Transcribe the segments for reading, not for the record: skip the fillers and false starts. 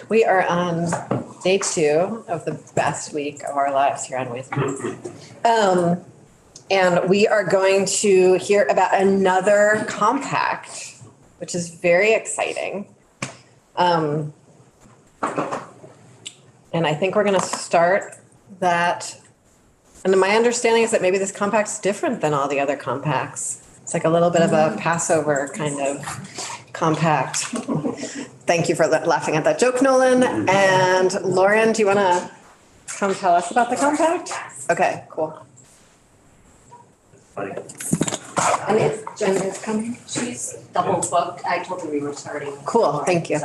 We are on day 2 of the best week of our lives here on Ways. And we are going to hear about another compact, which is very exciting. And I think we're going to start that. And my understanding is that maybe this compact's different than all the other compacts. It's like a little bit of a Passover kind of compact. Thank you for laughing at that joke, Nolan. And Lauren, do you want to come tell us about the compact? Okay, cool. And if Jen is coming? She's double booked. I told her we were starting. Cool, thank you.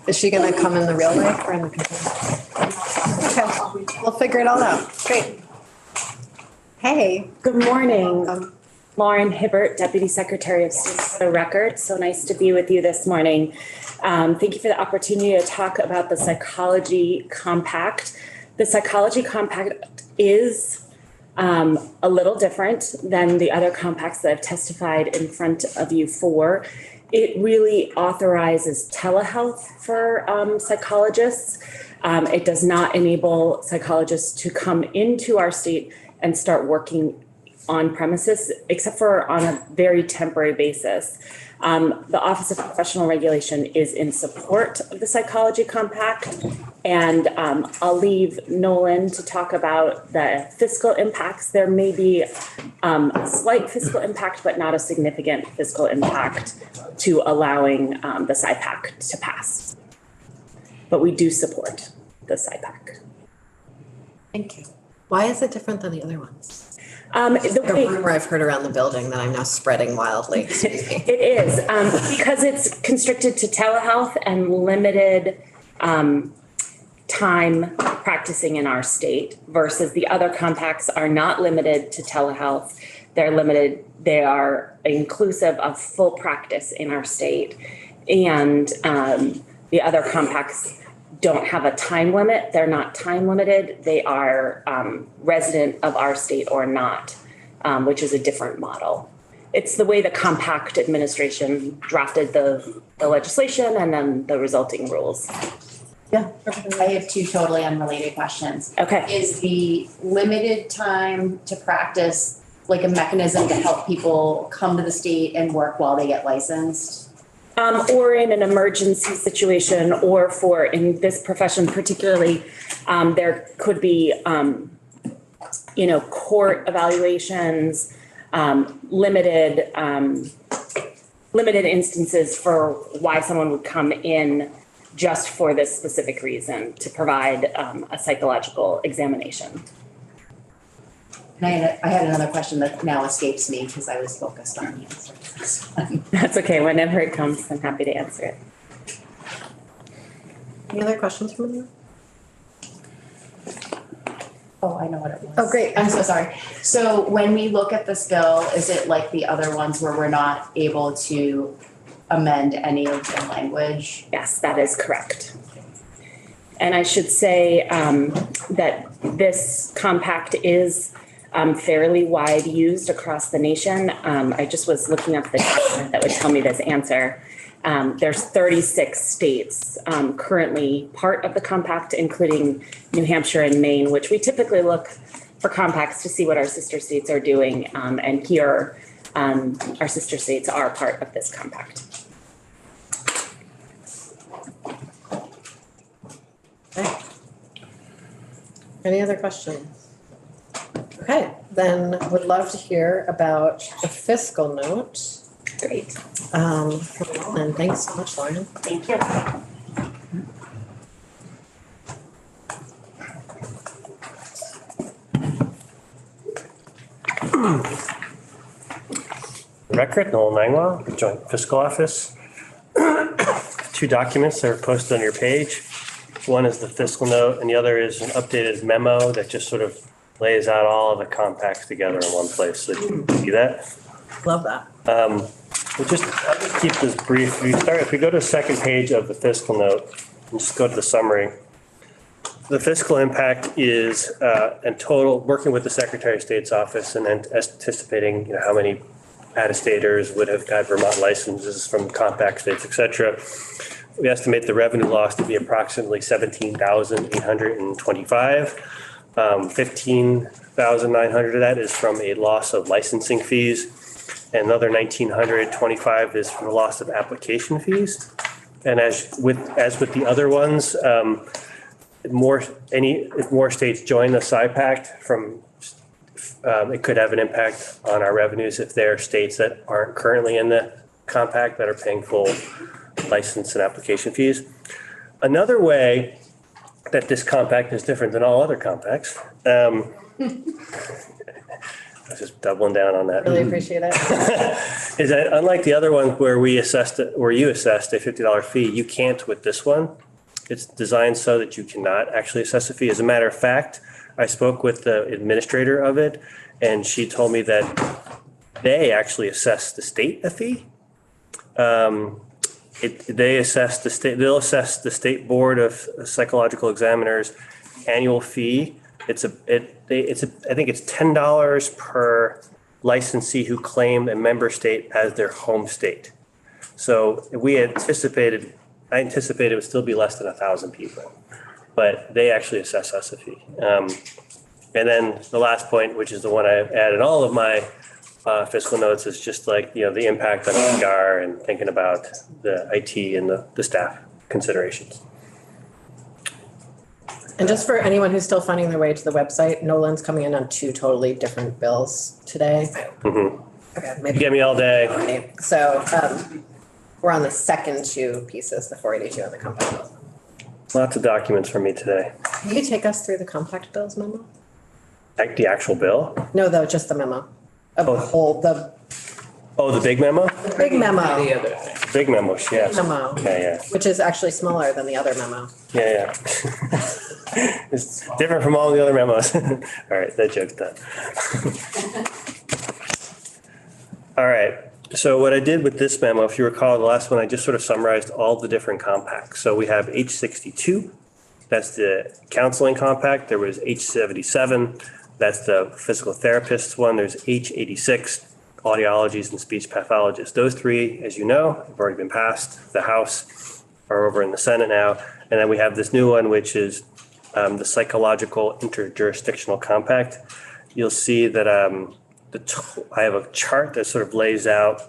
Is she going to come in the real life or in the computer? Okay, we'll figure it all out. Great. Hey. Good morning. Lauren Hibbert, Deputy Secretary of State for the Record. So nice to be with you this morning. Thank you for the opportunity to talk about the Psychology Compact. The Psychology Compact is a little different than the other compacts that I've testified in front of you for. It really authorizes telehealth for psychologists. It does not enable psychologists to come into our state and start working on premises, except for on a very temporary basis. The Office of Professional Regulation is in support of the Psychology Compact, and I'll leave Nolan to talk about the fiscal impacts. There may be a slight fiscal impact, but not a significant fiscal impact to allowing the SIPAC to pass. But we do support the SIPAC. Thank you. Why is it different than the other ones? The A rumor I've heard around the building that I'm now spreading wildly. It is because it's constricted to telehealth and limited time practicing in our state versus the other compacts are not limited to telehealth. They're limited. They are inclusive of full practice in our state. And the other compacts don't have a time limit. They're not time limited. They are resident of our state or not, which is a different model. It's the way the compact administration drafted the legislation and then the resulting rules. Yeah. I have 2 totally unrelated questions. Okay. Is the limited time to practice like a mechanism to help people come to the state and work while they get licensed? Or in an emergency situation, or for in this profession particularly, there could be, court evaluations, limited instances for why someone would come in just for this specific reason to provide a psychological examination. And I had another question that now escapes me because I was focused on the answer. That's okay. Whenever it comes, I'm happy to answer it. Any other questions from you? Oh, I know what it was. Oh, great. I'm so sorry. So when we look at this bill, is it like the other ones where we're not able to amend any of the language? Yes, that is correct. And I should say that this compact is fairly wide used across the nation. I just was looking up the document that would tell me this answer. There's 36 states currently part of the compact, including New Hampshire and Maine, which we typically look for compacts to see what our sister states are doing. And here, our sister states are part of this compact. Okay. Any other questions? Okay, then would love to hear about the fiscal note. Great. From Lauren. Thanks so much, Lauren. Thank you. Record, Noel Nangwa, Joint Fiscal Office. 2 documents that are posted on your page. One is the fiscal note and the other is an updated memo that just sort of lays out all of the compacts together in one place. So you can see that. Love that. I'll just keep this brief. If we go to the second page of the fiscal note and just go to the summary. The fiscal impact is in total, working with the Secretary of State's office and anticipating how many out-of-staters would have got Vermont licenses from compact states, et cetera. we estimate the revenue loss to be approximately 17,825. 15,900 of that is from a loss of licensing fees. And another 1,925 is from the loss of application fees. And as with the other ones, if more states join the SIPAC it could have an impact on our revenues if there are states that aren't currently in the compact that are paying full license and application fees. Another way that this compact is different than all other compacts. I was just doubling down on that. Really appreciate it. Is that unlike the other one where you assessed a $50 fee, you can't with this one. It's designed so that you cannot actually assess a fee. As a matter of fact, I spoke with the administrator of it, and she told me that they actually assess the state a fee. They'll assess the state board of psychological examiners annual fee. I think it's $10 per licensee who claim a member state as their home state. So I anticipated it would still be less than 1,000 people, but they actually assess us a fee. And then the last point, which is the one I added all of my fiscal notes, is just like, the impact on PR and thinking about the IT and the staff considerations. And just for anyone who's still finding their way to the website, Nolan's coming in on 2 totally different bills today. Mm-hmm. Okay, maybe. Get me all day. So we're on the second 2 pieces, the 482 and the compact bills. Lots of documents from me today. Can you take us through the compact bills memo? Like the actual bill? No, though, just the memo. Of the whole, the Big memo? big memo. Big memo, yes. Memo. Yeah. Which is actually smaller than the other memo. Yeah. It's different from all the other memos. All right, that joke's done. All right, so what I did with this memo, if you recall, the last one, I just sort of summarized all the different compacts. So we have H62, that's the counseling compact. There was H77, that's the physical therapist one. There's H86, audiologists and speech pathologists. Those 3, as you know, have already been passed. The House are over in the Senate now. And then we have this new one, which is the psychological interjurisdictional compact. You'll see that I have a chart that sort of lays out,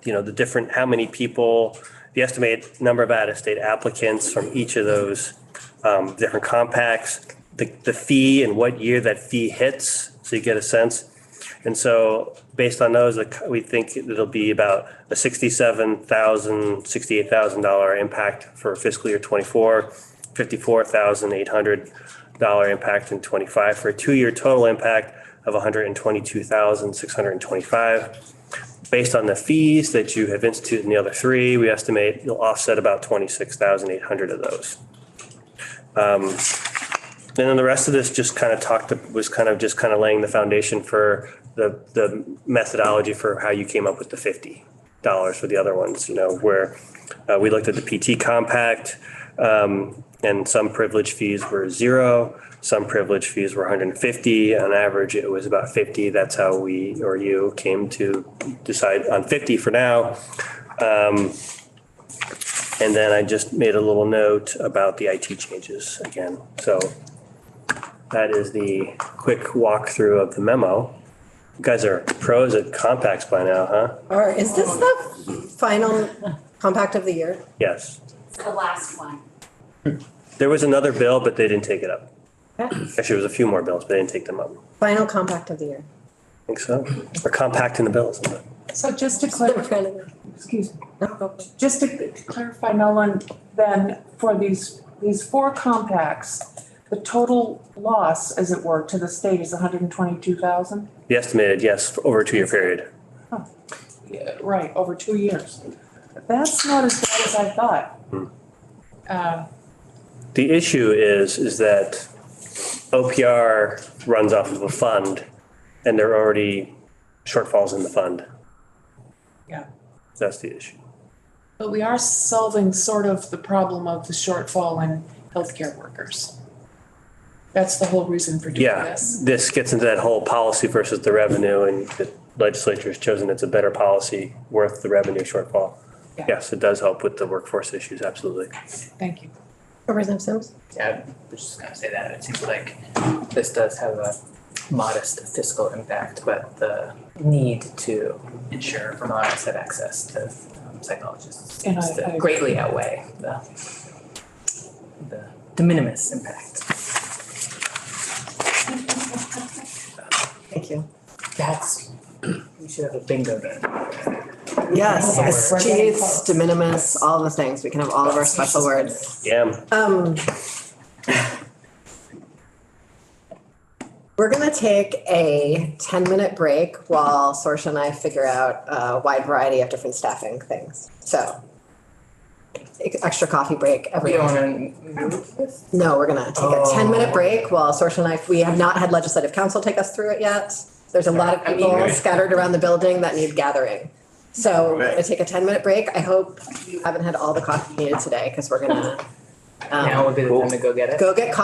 the different, how many people, the estimated number of out-of-state applicants from each of those different compacts, the fee and what year that fee hits, so you get a sense. And so based on those, we think it'll be about a $68,000 impact for fiscal year 24, $54,800 impact in 25 for a 2-year total impact of $122,625. Based on the fees that you have instituted in the other 3, we estimate you'll offset about 26,800 of those. And then the rest of this just kind of was laying the foundation for the methodology for how you came up with the $50 for the other ones, where we looked at the PT compact, and some privilege fees were 0, some privilege fees were 150. On average, it was about 50. That's how we or you came to decide on 50 for now. And then I just made a little note about the IT changes again. So that is the quick walkthrough of the memo. You guys are pros at compacts by now, huh? Or is this the final compact of the year? Yes. It's the last one. There was another bill, but they didn't take it up. Okay. Actually, there was a few more bills, but they didn't take them up. Final compact of the year. I think so. Or compacting the bills. So just to clarify, excuse me, just to clarify, Nolan, then for these 4 compacts, the total loss, as it were, to the state is 122,000? The estimated, yes, over a 2-year period. Yeah, right, over 2 years. That's not as bad as I thought. The issue is that OPR runs off of a fund and there are already shortfalls in the fund. Yeah. That's the issue. But we are solving sort of the problem of the shortfall in healthcare workers. That's the whole reason for doing Yeah, this. this gets into that whole policy versus the revenue, and the legislature has chosen it's a better policy worth the revenue shortfall. Yes, it does help with the workforce issues, absolutely. Thank you. Representative Sims? Yeah, I was just gonna say that, it seems like this does have a modest fiscal impact, but the need to ensure Vermonters have access to psychologists And seems I to agree. greatly outweigh the de minimis impact. Thank you. We should have a bingo game. Yes, We're escheats, de minimis, all the things. We can have all of our special words. Yeah, We're gonna take a 10-minute break while Sorsha and I figure out a wide variety of different staffing things. So extra coffee break, We don't everyone. wanna move this? No, we're gonna take a 10-minute break while Sorsha and I, we have not had legislative council take us through it yet. There's a lot of people scattered around the building that need gathering. So we're gonna take a 10-minute break. I hope you haven't had all the coffee you needed today, because we're gonna Now would be the time to go get it. go get coffee.